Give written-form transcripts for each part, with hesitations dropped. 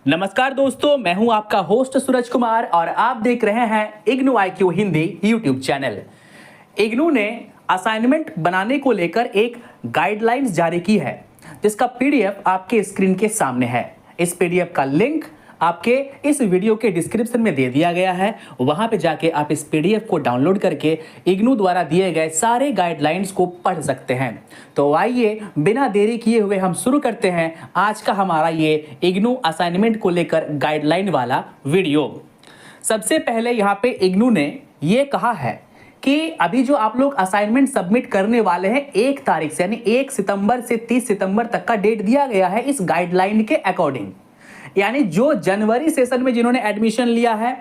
नमस्कार दोस्तों, मैं हूं आपका होस्ट सूरज कुमार और आप देख रहे हैं IGNOU IQ Hindi YouTube channel. IGNOU ने असाइनमेंट बनाने को लेकर एक गाइडलाइंस जारी की है, जिसका पीडीएफ आपके स्क्रीन के सामने है। इस पीडीएफ का लिंक आपके इस वीडियो के डिस्क्रिप्शन में दे दिया गया है। वहां पे जाके आप इस पीडीएफ को डाउनलोड करके इग्नू द्वारा दिए गए सारे गाइडलाइंस को पढ़ सकते हैं। तो आइए बिना देरी किए हुए हम शुरू करते हैं आज का हमारा ये इग्नू असाइनमेंट को लेकर गाइडलाइन वाला वीडियो। सबसे पहले यहाँ पे इग्नू ने ये कहा है कि अभी जो आप लोग असाइनमेंट सबमिट करने वाले हैं 1 तारीख से, यानी 1 सितंबर से 30 सितंबर तक का डेट दिया गया है इस गाइडलाइन के अकॉर्डिंग। यानी जो जनवरी सेशन में जिन्होंने एडमिशन लिया है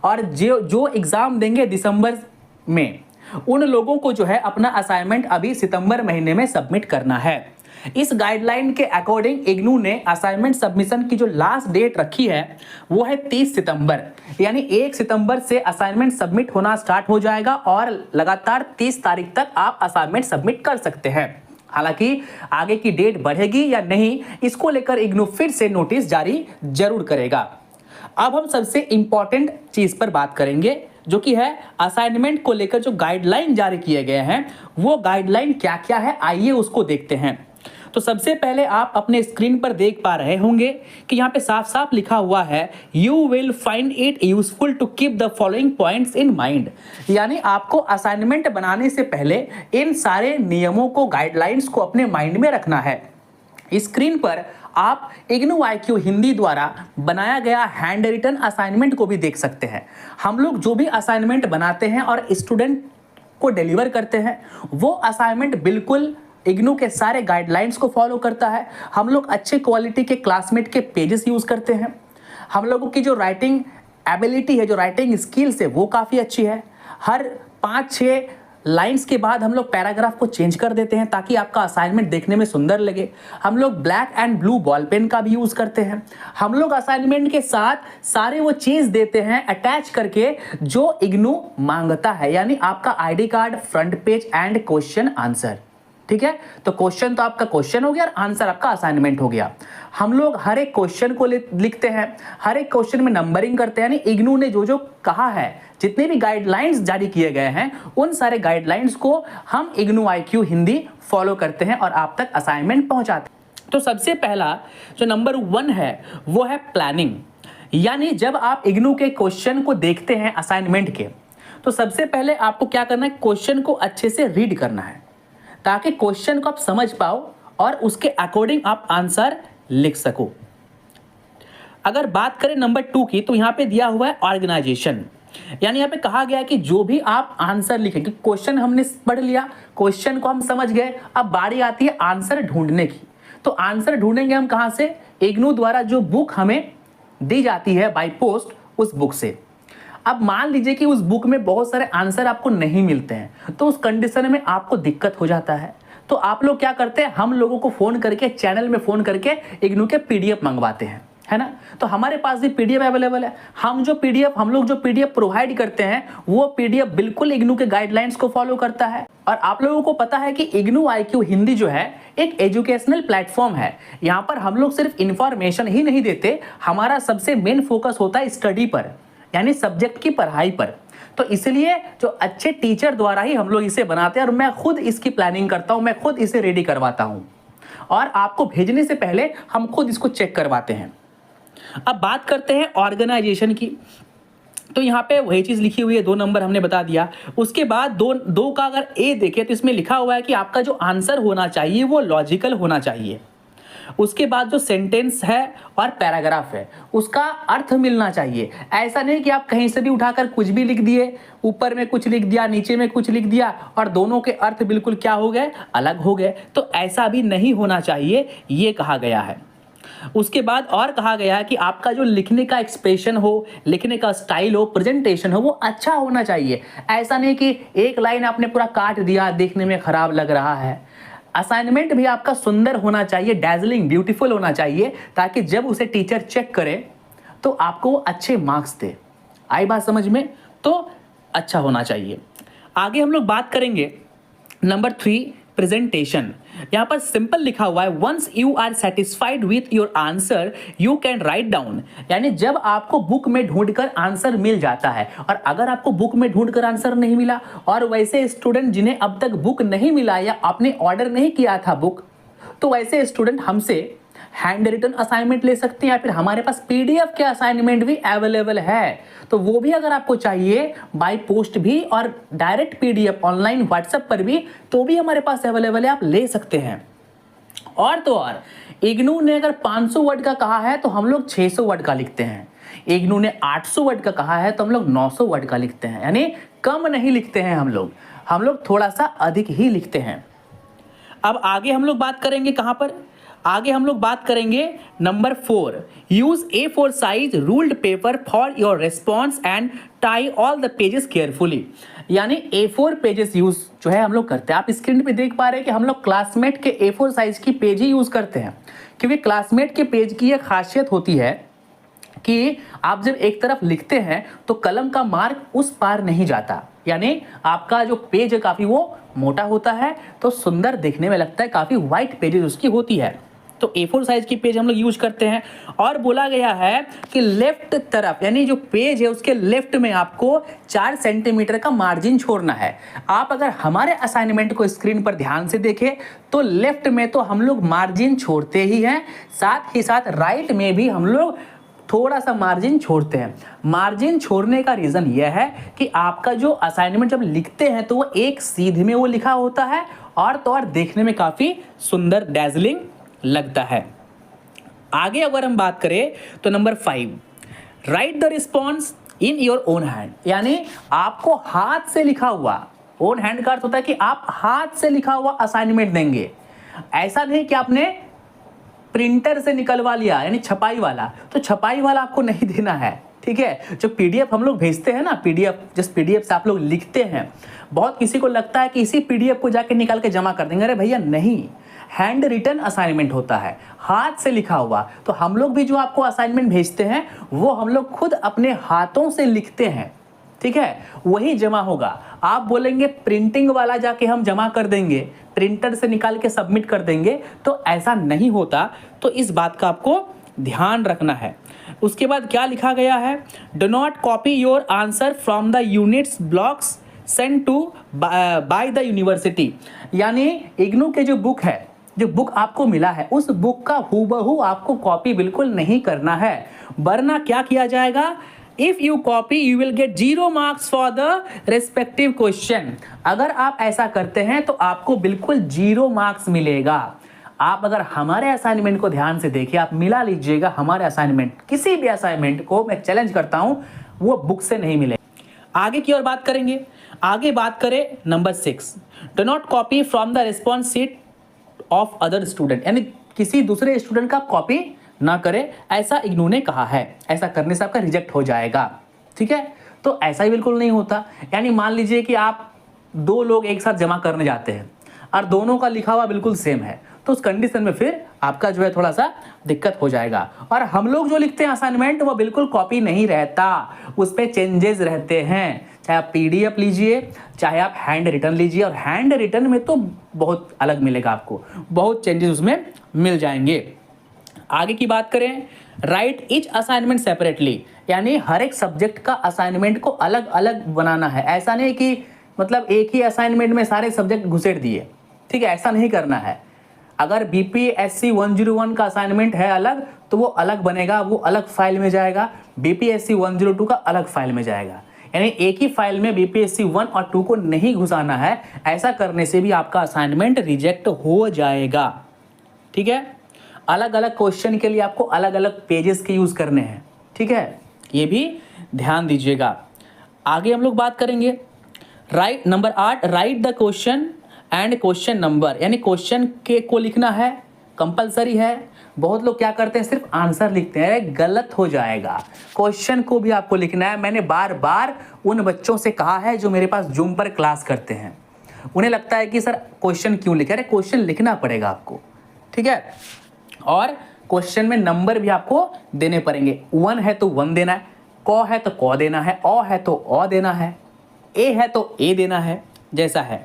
और जो एग्जाम देंगे दिसंबर में, उन लोगों को जो है अपना असाइनमेंट अभी सितंबर महीने में सबमिट करना है। इस गाइडलाइन के अकॉर्डिंग इग्नू ने असाइनमेंट सबमिशन की जो लास्ट डेट रखी है वो है 30 सितंबर, यानी 1 सितंबर से असाइनमेंट सबमिट होना स्टार्ट हो जाएगा और लगातार 30 तारीख तक आप असाइनमेंट सबमिट कर सकते हैं। हालांकि आगे की डेट बढ़ेगी या नहीं, इसको लेकर इग्नू फिर से नोटिस जारी जरूर करेगा। अब हम सबसे इंपॉर्टेंट चीज पर बात करेंगे, जो कि है असाइनमेंट को लेकर जो गाइडलाइन जारी किए गए हैं वो गाइडलाइन क्या क्या है, आइए उसको देखते हैं। तो सबसे पहले आप अपने स्क्रीन पर देख पा रहे होंगे कि यहाँ पे साफ साफ लिखा हुआ है you will find it useful to keep the following points in mind. यानी आपको असाइनमेंट बनाने से पहले इन सारे नियमों को, गाइडलाइंस को अपने माइंड में रखना है। स्क्रीन पर आप इग्नू IQ हिंदी द्वारा बनाया गया हैंड रिटन असाइनमेंट को भी देख सकते हैं। हम लोग जो भी असाइनमेंट बनाते हैं और स्टूडेंट को डिलीवर करते हैं वो असाइनमेंट बिल्कुल इग्नू के सारे गाइडलाइंस को फॉलो करता है। हम लोग अच्छे क्वालिटी के क्लासमेट के पेजेस यूज करते हैं। हम लोगों की जो राइटिंग एबिलिटी है, जो राइटिंग स्किल्स है, वो काफ़ी अच्छी है। हर 5-6 लाइंस के बाद हम लोग पैराग्राफ को चेंज कर देते हैं ताकि आपका असाइनमेंट देखने में सुंदर लगे। हम लोग black and blue ball pen का भी यूज करते हैं। हम लोग असाइनमेंट के साथ सारे वो चीज देते हैं अटैच करके जो इग्नू मांगता है, यानी आपका ID card, front page and question answer. ठीक है, तो क्वेश्चन तो आपका क्वेश्चन हो गया और आंसर आपका असाइनमेंट हो गया। हम लोग हर एक क्वेश्चन को लिखते हैं, हर एक क्वेश्चन में नंबरिंग करते हैं। यानी इग्नू ने जो जो कहा है, जितने भी गाइडलाइंस जारी किए गए हैं, उन सारे गाइडलाइंस को हम इग्नू IQ हिंदी फॉलो करते हैं और आप तक असाइनमेंट पहुंचाते हैं। तो सबसे पहला जो नंबर 1 है वो है प्लानिंग। यानी जब आप इग्नू के क्वेश्चन को देखते हैं असाइनमेंट के, तो सबसे पहले आपको क्या करना है, क्वेश्चन को अच्छे से रीड करना है ताकि क्वेश्चन को आप समझ पाओ और उसके अकॉर्डिंग आप आंसर लिख सको। अगर बात करें नंबर 2 की, तो यहां पे दिया हुआ है ऑर्गेनाइजेशन। यानी यहां पे कहा गया है कि जो भी आप आंसर लिखेंगे, क्वेश्चन हमने पढ़ लिया, क्वेश्चन को हम समझ गए, अब बारी आती है आंसर ढूंढने की। तो आंसर ढूंढेंगे हम कहां से, इग्नू द्वारा जो बुक हमें दी जाती है बाय पोस्ट, उस बुक से। अब मान लीजिए कि उस बुक में बहुत सारे आंसर आपको नहीं मिलते हैं, तो उस कंडीशन में आपको दिक्कत हो जाता है। तो आप लोग क्या करते हैं, हम लोगों को फोन करके, चैनल में फोन करके इग्नू के पीडीएफ मंगवाते हैं, है ना। तो हमारे पास भी पीडीएफ अवेलेबल है। हम लोग जो पीडीएफ प्रोवाइड करते हैं वो पीडीएफ बिल्कुल इग्नू के गाइडलाइंस को फॉलो करता है। और आप लोगों को पता है कि इग्नू IQ हिंदी जो है एक एजुकेशनल प्लेटफॉर्म है। यहाँ पर हम लोग सिर्फ इंफॉर्मेशन ही नहीं देते, हमारा सबसे मेन फोकस होता है स्टडी पर, यानी सब्जेक्ट की पढ़ाई पर। तो इसलिए जो अच्छे टीचर द्वारा ही हम लोग इसे बनाते हैं और मैं खुद इसकी प्लानिंग करता हूं, मैं खुद इसे रेडी करवाता हूं और आपको भेजने से पहले हम खुद इसको चेक करवाते हैं। अब बात करते हैं ऑर्गेनाइजेशन की। तो यहाँ पे वही चीज लिखी हुई है, 2 नंबर हमने बता दिया। उसके बाद दो का अगर ए देखें तो इसमें लिखा हुआ है कि आपका जो आंसर होना चाहिए वो लॉजिकल होना चाहिए। उसके बाद जो सेंटेंस है और पैराग्राफ है उसका अर्थ मिलना चाहिए। ऐसा नहीं कि आप कहीं से भी उठाकर कुछ भी लिख दिए, ऊपर में कुछ लिख दिया, नीचे में कुछ लिख दिया और दोनों के अर्थ बिल्कुल क्या हो गए, अलग हो गए। तो ऐसा भी नहीं होना चाहिए, ये कहा गया है। उसके बाद और कहा गया है कि आपका जो लिखने का एक्सप्रेशन हो, लिखने का स्टाइल हो, प्रेजेंटेशन हो, वो अच्छा होना चाहिए। ऐसा नहीं कि एक लाइन आपने पूरा काट दिया, देखने में खराब लग रहा है। असाइनमेंट भी आपका सुंदर होना चाहिए, डैजलिंग ब्यूटीफुल होना चाहिए, ताकि जब उसे टीचर चेक करे तो आपको अच्छे मार्क्स दे। आई बात समझ में? तो अच्छा होना चाहिए। आगे हम लोग बात करेंगे नंबर 3 प्रेजेंटेशन। यहाँ पर सिंपल लिखा हुआ है, once you are satisfied with your answer you can write down. यानी जब आपको बुक में ढूंढकर आंसर मिल जाता है, और अगर आपको बुक में ढूंढकर आंसर नहीं मिला, और वैसे स्टूडेंट जिन्हें अब तक बुक नहीं मिला या आपने ऑर्डर नहीं किया था बुक, तो वैसे स्टूडेंट हमसे हैंड रिटन असाइनमेंट ले सकते हैं, या फिर हमारे पास पीडीएफ के असाइनमेंट भी अवेलेबल है, तो वो भी अगर आपको चाहिए बाय पोस्ट भी और डायरेक्ट पीडीएफ ऑनलाइन व्हाट्सएप पर भी, तो भी हमारे पास अवेलेबल है, आप ले सकते हैं। और तो और इग्नू ने अगर 500 वर्ड का कहा है तो हम लोग 600 वर्ड का लिखते हैं, इग्नू ने 800 वर्ड का कहा है तो हम लोग 900 वर्ड का लिखते हैं, यानी कम नहीं लिखते हैं हम लोग थोड़ा सा अधिक ही लिखते हैं। अब आगे हम लोग बात करेंगे कहां पर, आगे हम लोग बात करेंगे number 4, use A4 size ruled paper for your response and tie all the pages carefully. यानी A4 पेजेस यूज जो है हम लोग करते हैं। आप स्क्रीन पे देख पा रहे हैं कि हम लोग क्लासमेट के A4 साइज की पेज ही यूज करते हैं, क्योंकि क्लासमेट के पेज की एक खासियत होती है कि आप जब एक तरफ लिखते हैं तो कलम का मार्क उस पार नहीं जाता, यानी आपका जो पेज है काफी वो मोटा होता है, तो सुंदर देखने में लगता है, काफी वाइट पेजेस उसकी होती है। तो A4 साइज की पेज हम लोग यूज करते हैं। और बोला गया है कि लेफ्ट तरफ, यानी जो पेज है उसके लेफ्ट में आपको 4 सेंटीमीटर का मार्जिन छोड़ना है। आप अगर हमारे असाइनमेंट को स्क्रीन पर ध्यान से देखें तो लेफ्ट में तो हम लोग मार्जिन छोड़ते ही हैं, साथ ही साथ राइट में भी हम लोग थोड़ा सा मार्जिन छोड़ते हैं। मार्जिन छोड़ने का रीजन यह है कि आपका जो असाइनमेंट जब लिखते हैं तो वो एक सीध में वो लिखा होता है, और तो और देखने में काफी सुंदर डैजलिंग लगता है। आगे अगर हम बात करें तो number 5, right the response in your own hand. यानी आपको हाथ से लिखा हुआ, ओन हैंड का अर्थ होता है कि आप हाथ से लिखा हुआ असाइनमेंट देंगे। ऐसा नहीं कि आपने प्रिंटर से निकलवा लिया, यानी छपाई वाला, तो छपाई वाला आपको नहीं देना है, ठीक है। जो पीडीएफ हम लोग भेजते हैं ना, पीडीएफ, जिस पीडीएफ से आप लोग लिखते हैं, बहुत किसी को लगता है कि इसी पीडीएफ को जाके निकाल के जमा कर देंगे। अरे भैया नहीं, हैंड रिटन असाइनमेंट होता है, हाथ से लिखा हुआ। तो हम लोग भी जो आपको असाइनमेंट भेजते हैं वो हम लोग खुद अपने हाथों से लिखते हैं, ठीक है, वही जमा होगा। आप बोलेंगे प्रिंटिंग वाला जाके हम जमा कर देंगे, प्रिंटर से निकाल के सबमिट कर देंगे, तो ऐसा नहीं होता। तो इस बात का आपको ध्यान रखना है। उसके बाद क्या लिखा गया है, do not copy your answer from the units blocks send to by the university. यानी इग्नू के जो बुक है, जो बुक आपको मिला है, उस बुक का हूबहू आपको कॉपी बिल्कुल नहीं करना है, वरना क्या किया जाएगा, if you copy you will get 0 marks for the respective question. अगर आप ऐसा करते हैं तो आपको बिल्कुल 0 मार्क्स मिलेगा। आप अगर हमारे असाइनमेंट को ध्यान से देखिए, आप मिला लीजिएगा हमारे असाइनमेंट, किसी भी असाइनमेंट को मैं चैलेंज करता हूं वो बुक से नहीं मिले। आगे की ओर बात करेंगे, आगे बात करें number 6, do not copy from the response sheet of other student. यानी किसी दूसरे स्टूडेंट का कॉपी ना करे, ऐसा इग्नू ने कहा है। ऐसा करने से आपका रिजेक्ट हो जाएगा, ठीक है। तो ऐसा ही बिल्कुल नहीं होता। यानी मान लीजिए कि आप 2 लोग एक साथ जमा करने जाते हैं और दोनों का लिखा हुआ बिल्कुल सेम है, तो उस कंडीशन में फिर आपका जो है थोड़ा सा दिक्कत हो जाएगा। और हम लोग जो लिखते हैं असाइनमेंट वो बिल्कुल कॉपी नहीं रहता, उस पर चेंजेस रहते हैं। चाहे आप पीडीएफ लीजिए, चाहे आप हैंड रिटन लीजिए, और हैंड रिटन में तो बहुत अलग मिलेगा आपको, बहुत चेंजेस उसमें मिल जाएंगे। आगे की बात करें, राइट ईच असाइनमेंट सेपरेटली। यानी हर एक सब्जेक्ट का असाइनमेंट को अलग अलग बनाना है। ऐसा नहीं कि मतलब एक ही असाइनमेंट में सारे सब्जेक्ट घुसेड़ दिए, ठीक है, ऐसा नहीं करना है। अगर बीपीएससी 101 का असाइनमेंट है अलग, तो वो अलग बनेगा, वो अलग फाइल में जाएगा। बीपीएससी 102 का अलग फाइल में जाएगा। यानी एक ही फाइल में बीपीएससी 1 और 2 को नहीं घुसाना है। ऐसा करने से भी आपका असाइनमेंट रिजेक्ट हो जाएगा, ठीक है। अलग अलग क्वेश्चन के लिए आपको अलग अलग पेजेस के यूज करने हैं, ठीक है, ये भी ध्यान दीजिएगा। आगे हम लोग बात करेंगे right number 8, right the question and question number. यानी क्वेश्चन के को लिखना है, कंपलसरी है। बहुत लोग क्या करते हैं, सिर्फ आंसर लिखते हैं, गलत हो जाएगा। क्वेश्चन को भी आपको लिखना है। मैंने बार बार उन बच्चों से कहा है जो मेरे पास जूम पर क्लास करते हैं, उन्हें लगता है कि सर क्वेश्चन क्यों लिखे, अरे क्वेश्चन लिखना पड़ेगा आपको, ठीक है। और क्वेश्चन में नंबर भी आपको देने पड़ेंगे। 1 है तो 1 देना है, क है तो क देना है, अ है तो अ देना है, ए है तो ए देना है, जैसा है।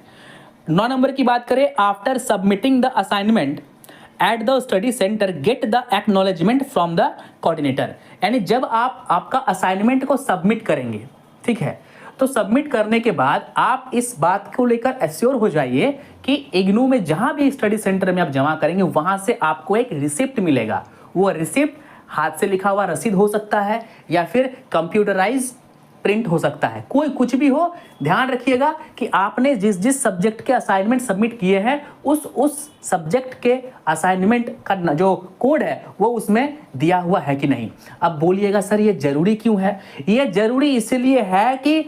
9 नंबर की बात करें, after submitting the assignment at the study centre get the acknowledgement from the coordinator. यानी जब आप आपका असाइनमेंट को सबमिट करेंगे, ठीक है, तो सबमिट करने के बाद आप इस बात को लेकर एश्योर हो जाइए कि इग्नू में जहां भी स्टडी सेंटर में आप जमा करेंगे वहां से आपको एक रिसिप्ट मिलेगा। वो रिसिप्ट हाथ से लिखा हुआ रसीद हो सकता है या फिर कंप्यूटराइज प्रिंट हो सकता है, कोई कुछ भी हो। ध्यान रखिएगा कि आपने जिस जिस सब्जेक्ट के असाइनमेंट सबमिट किए हैं उस सब्जेक्ट के असाइनमेंट का जो कोड है वो उसमें दिया हुआ है कि नहीं। अब बोलिएगा सर ये जरूरी क्यों है? ये जरूरी इसलिए है कि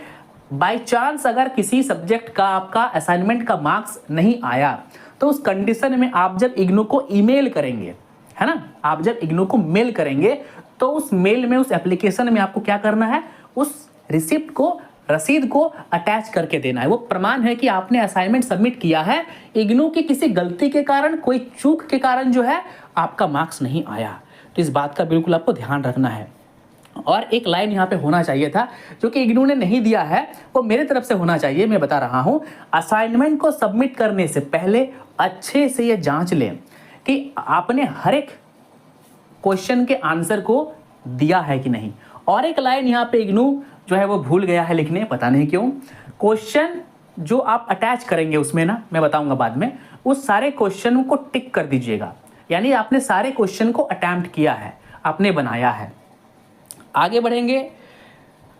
बाय चांस अगर किसी सब्जेक्ट का आपका असाइनमेंट का मार्क्स नहीं आया तो उस कंडीशन में आप जब इग्नू को ईमेल करेंगे, है ना, आप जब इग्नू को मेल करेंगे तो उस मेल में, उस एप्लीकेशन में आपको क्या करना है, उस रिसिप्ट को, रसीद को अटैच करके देना है। वो प्रमाण है कि आपने असाइनमेंट सबमिट किया है, इग्नू की किसी गलती के कारण, कोई चूक के कारण जो है आपका मार्क्स नहीं आया। तो इस बात का बिल्कुल आपको ध्यान रखना है। और एक लाइन यहाँ पे होना चाहिए था जो कि इग्नू ने नहीं दिया है, वो मेरे तरफ से होना चाहिए। मैं बता रहा हूँ, असाइनमेंट को सबमिट करने से पहले अच्छे से ये जांच लें कि आपने हर एक क्वेश्चन के आंसर को दिया है कि नहीं। और एक लाइन यहाँ पे इग्नू जो है वो भूल गया है लिखने, पता नहीं क्यों। क्वेश्चन जो आप अटैच करेंगे उसमें ना, मैं बताऊंगा बाद में, उस सारे क्वेश्चन को टिक कर दीजिएगा। यानी आपने सारे क्वेश्चन को अटेम्प्ट किया है, आपने बनाया है। आगे बढ़ेंगे,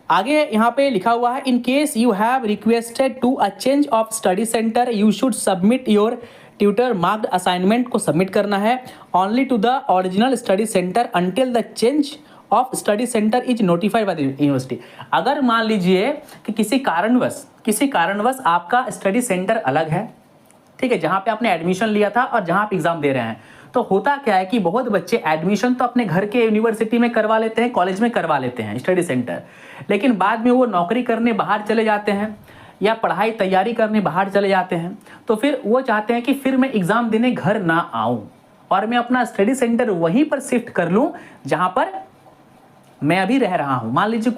आगे यहाँ पे लिखा हुआ है, in case you have requested to a change of study centre you should submit your tutor marked assignment को सबमिट करना है only to the original study centre until the change of study centre is notified by the university. अगर मान लीजिए कि किसी कारणवश आपका स्टडी सेंटर अलग है, ठीक है, जहाँ पे आपने एडमिशन लिया था और जहाँ आप एग्जाम दे रहे हैं, तो होता क्या है कि बहुत बच्चे एडमिशन तो अपने घर के यूनिवर्सिटी में करवा लेते हैं, कॉलेज में करवा लेते हैं स्टडी सेंटर, लेकिन बाद में वो नौकरी करने बाहर चले जाते हैं या पढ़ाई तैयारी करने बाहर चले जाते हैं। तो फिर वो चाहते हैं कि फिर मैं एग्जाम देने घर ना आऊँ और मैं अपना स्टडी सेंटर वहीं पर शिफ्ट कर लूँ जहाँ पर मैं अभी रह रहा हूँ। मान लीजिए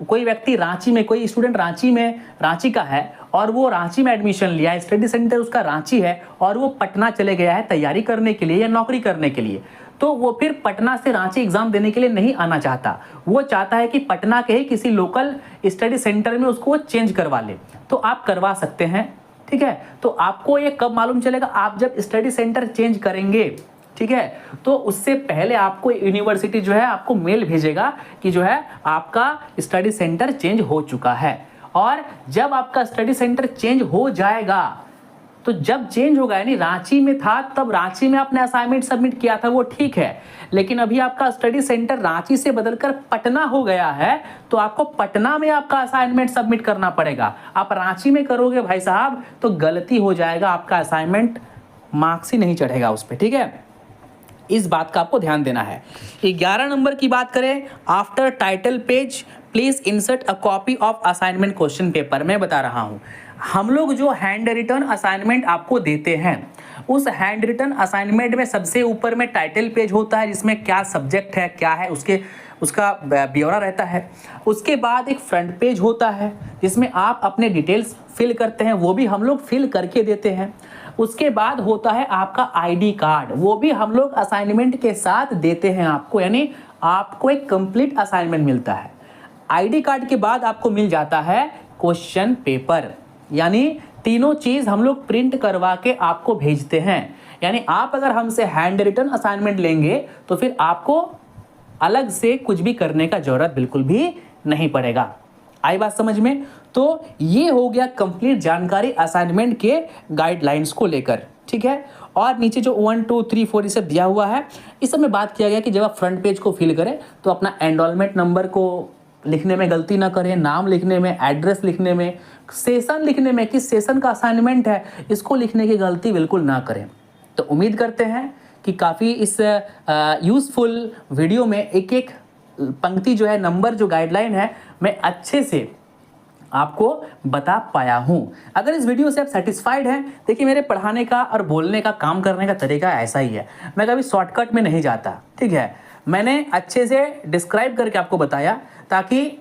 कोई व्यक्ति रांची में, कोई स्टूडेंट रांची का है और वो रांची में एडमिशन लिया है, स्टडी सेंटर उसका रांची है और वो पटना चले गया है तैयारी करने के लिए या नौकरी करने के लिए, तो वो फिर पटना से रांची एग्जाम देने के लिए नहीं आना चाहता। वो चाहता है कि पटना के ही किसी लोकल स्टडी सेंटर में उसको चेंज करवा ले, तो आप करवा सकते हैं, ठीक है। तो आपको ये कब मालूम चलेगा? आप जब स्टडी सेंटर चेंज करेंगे, ठीक है, तो उससे पहले आपको यूनिवर्सिटी जो है आपको मेल भेजेगा कि जो है आपका स्टडी सेंटर चेंज हो चुका है। और जब आपका स्टडी सेंटर चेंज हो जाएगा, तो जब चेंज होगा, यानी रांची में था तब रांची में आपने असाइनमेंट सबमिट किया था, वो ठीक है, लेकिन अभी आपका स्टडी सेंटर रांची से बदलकर पटना हो गया है, तो आपको पटना में आपका असाइनमेंट सबमिट करना पड़ेगा। आप रांची में करोगे भाई साहब तो गलती हो जाएगा, आपका असाइनमेंट मार्क्स ही नहीं चढ़ेगा उस पर, ठीक है। इस बात का आपको ध्यान देना है। 11 नंबर की बात करें, after title page please insert a copy of assignment question paper. मैं बता रहा हूं, हम लोग जो हैंड रिटन असाइनमेंट आपको देते हैं, उस हैंड रिटन असाइनमेंट में सबसे ऊपर में टाइटल पेज होता है जिसमें क्या सब्जेक्ट है, क्या है, उसका ब्यौरा रहता है। उसके बाद एक फ्रंट पेज होता है जिसमें आप अपने डिटेल्स फिल करते हैं, वो भी हम लोग फिल करके देते हैं। उसके बाद होता है आपका आईडी कार्ड, वो भी हम लोग असाइनमेंट के साथ देते हैं आपको, यानी आपको एक कंप्लीट असाइनमेंट मिलता है। आईडी कार्ड के बाद आपको मिल जाता है क्वेश्चन पेपर, यानी तीनों चीज हम लोग प्रिंट करवा के आपको भेजते हैं। यानी आप अगर हमसे हैंड रिटन असाइनमेंट लेंगे तो फिर आपको अलग से कुछ भी करने का जरूरत बिल्कुल भी नहीं पड़ेगा। आई बात समझ में? तो ये हो गया कंप्लीट जानकारी असाइनमेंट के गाइडलाइंस को लेकर, ठीक है। और नीचे जो 1 2 3 4 ये सब दिया हुआ है, इस सब में बात किया गया कि जब आप फ्रंट पेज को फिल करें तो अपना एनरोलमेंट नंबर को लिखने में गलती ना करें, नाम लिखने में, एड्रेस लिखने में, सेशन लिखने में, किस सेशन का असाइनमेंट है इसको लिखने की गलती बिल्कुल ना करें। तो उम्मीद करते हैं कि काफ़ी इस यूज़फुल वीडियो में एक एक पंक्ति जो है, नंबर जो गाइडलाइन है, मैं अच्छे से आपको बता पाया हूं। अगर इस वीडियो से आप सेटिस्फाइड हैं, देखिए मेरे पढ़ाने का और बोलने का, काम करने का तरीका ऐसा ही है, मैं कभी शॉर्टकट में नहीं जाता, ठीक है। मैंने अच्छे से डिस्क्राइब करके आपको बताया ताकि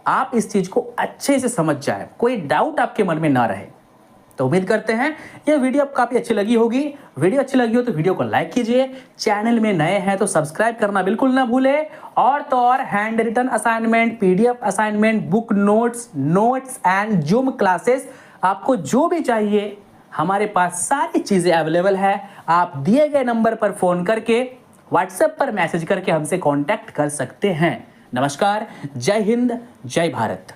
आप इस चीज़ को अच्छे से समझ जाए, कोई डाउट आपके मन में ना रहे। तो उम्मीद करते हैं ये वीडियो आपको काफ़ी अच्छी लगी होगी। वीडियो अच्छी लगी हो तो वीडियो को लाइक कीजिए, चैनल में नए हैं तो सब्सक्राइब करना बिल्कुल ना भूलें। और तो और handwritten assignment, PDF assignment, book notes and zoom classes, आपको जो भी चाहिए हमारे पास सारी चीज़ें अवेलेबल है। आप दिए गए नंबर पर फ़ोन करके, व्हाट्सएप पर मैसेज करके हमसे कांटेक्ट कर सकते हैं। नमस्कार, जय हिंद, जय भारत।